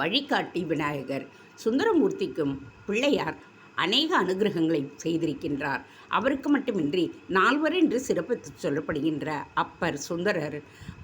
வழிகாட்டி விநாயகர். சுந்தரமூர்த்திக்கும் பிள்ளையார் அநேக அனுகிரகங்களை செய்திருக்கின்றார். அவருக்கு மட்டுமின்றி நால்வர் என்று சிறப்பித்து சொல்லப்படுகின்ற அப்பர், சுந்தரர்,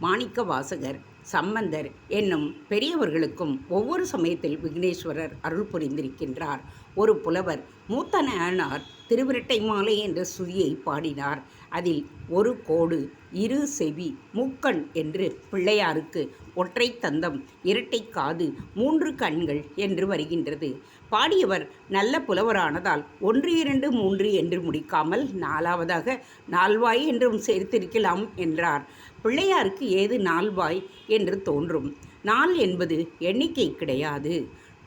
மாணிக்க வாசகர், சம்பந்தர் என்னும் பெரியவர்களுக்கும் ஒவ்வொரு சமயத்தில் விக்னேஸ்வரர் அருள் புரிந்திருக்கின்றார். ஒரு புலவர் மூத்த நாயனார் திருவிரட்டை மாலை என்ற சுதியை பாடினார். அதில் ஒரு கோடு, இரு செவி, மூக்கண் என்று பிள்ளையாருக்கு ஒற்றை தந்தம், இரட்டை காது, மூன்று கண்கள் என்று வருகின்றது. பாடியவர் நல்ல புலவரானதால் 1, 2, 3 என்று முடிக்காமல் நாலாவதாக நால்வாய் என்றும் சேர்த்திருக்கலாம் என்றார். பிள்ளையாருக்கு ஏது நால்வாய் என்று தோன்றும். நால் என்பது எண்ணிக்கை கிடையாது.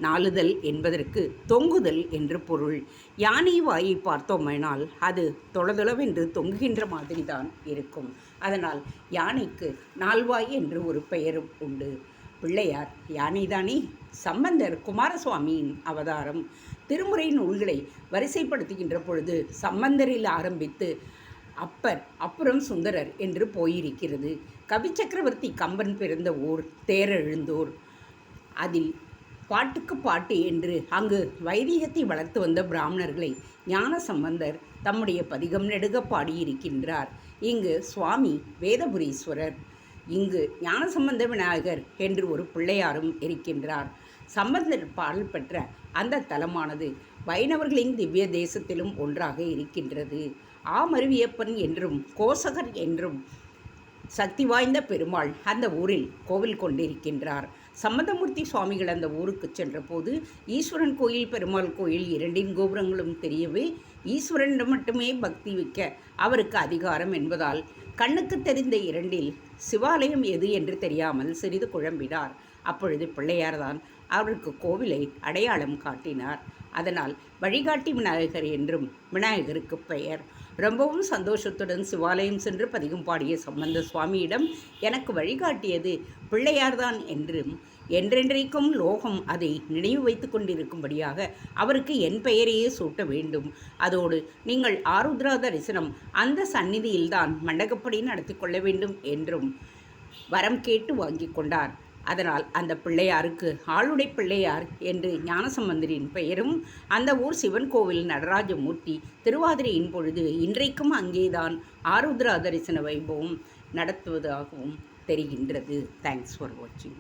நாளுதல் என்பதற்கு தொங்குதல் என்று பொருள். யானை வாயை பார்த்தோமானால் அது தொளதொளவென்று தொங்குகின்ற மாதிரி தான் இருக்கும். அதனால் யானைக்கு நால்வாய் என்று ஒரு பெயரும் உண்டு. பிள்ளையார் யானைதானே. சம்பந்தர் குமாரசுவாமியின் அவதாரம். திருமுறை நூல்களை வரிசைப்படுத்துகின்ற பொழுது சம்பந்தரில் ஆரம்பித்து அப்பர், அப்புறம் சுந்தரர் என்று போயிருக்கிறது. கவி சக்கரவர்த்தி கம்பன் பிறந்த ஊர் தேரெழுந்தூர். அதில் பாட்டுக்கு பாட்டு என்று அங்கு வைதிகத்தை வளர்த்து வந்த பிராமணர்களை ஞான சம்பந்தர் தம்முடைய பதிகம் நெடுக பாடியிருக்கின்றார். இங்கு சுவாமி வேதபுரீஸ்வரர், இங்கு ஞானசம்பந்த விநாயகர் என்று ஒரு பிள்ளையாரும் இருக்கின்றார். சம்பந்தர் பாடல் பெற்ற அந்த தலமானது வைணவர்களின் திவ்ய தேசத்திலும் ஒன்றாக இருக்கின்றது. ஆமருவியப்பன் என்றும் கோசகர் என்றும் சக்தி வாய்ந்த பெருமாள் அந்த ஊரில் கோவில் கொண்டிருக்கின்றார். சம்பந்தமூர்த்தி சுவாமிகள் அந்த ஊருக்கு சென்றபோது ஈஸ்வரன் கோயில், பெருமாள் கோயில் இரண்டின் கோபுரங்களும் தெரியவே ஈஸ்வரனிடம் மட்டுமே பக்தி வைக்க அவருக்கு அதிகாரம் என்பதால் கண்ணுக்கு தெரிந்த இரண்டில் சிவாலயம் எது என்று தெரியாமல் சிறிது குழம்பினார். அப்பொழுது பிள்ளையார்தான் அவருக்கு கோவிலை அடையாளம் காட்டினார். அதனால் வழிகாட்டி விநாயகர் என்றும் விநாயகருக்கு பெயர். ரொம்பவும் சந்தோஷத்துடன் சிவாலயம் சென்று பதிகம் பாடிய சம்பந்த சுவாமியிடம் எனக்கு வழிகாட்டியது பிள்ளையார்தான் என்றும் என்றென்றைக்கும் லோகம் அதை நினைவு வைத்து கொண்டிருக்கும்படியாக அவருக்கு என் பெயரையே சூட்ட வேண்டும். அதோடு நீங்கள் ஆருத்ரா தரிசனம் அந்த சந்நிதியில்தான் மண்டகப்படி நடத்தி கொள்ள வேண்டும் என்றும் வரம் கேட்டு வாங்கி கொண்டார். அதனால் அந்த பிள்ளையாருக்கு ஆளுடை பிள்ளையார் என்று ஞானசம்பந்தரின் பெயரும், அந்த ஊர் சிவன் கோவில் நடராஜமூர்த்தி திருவாதிரையின் பொழுது இன்றைக்கும் அங்கேதான் ஆருத்ரா தரிசன வைபவம் நடத்துவதாகவும் தெரிகின்றது. தேங்க்ஸ் ஃபார் வாட்சிங்.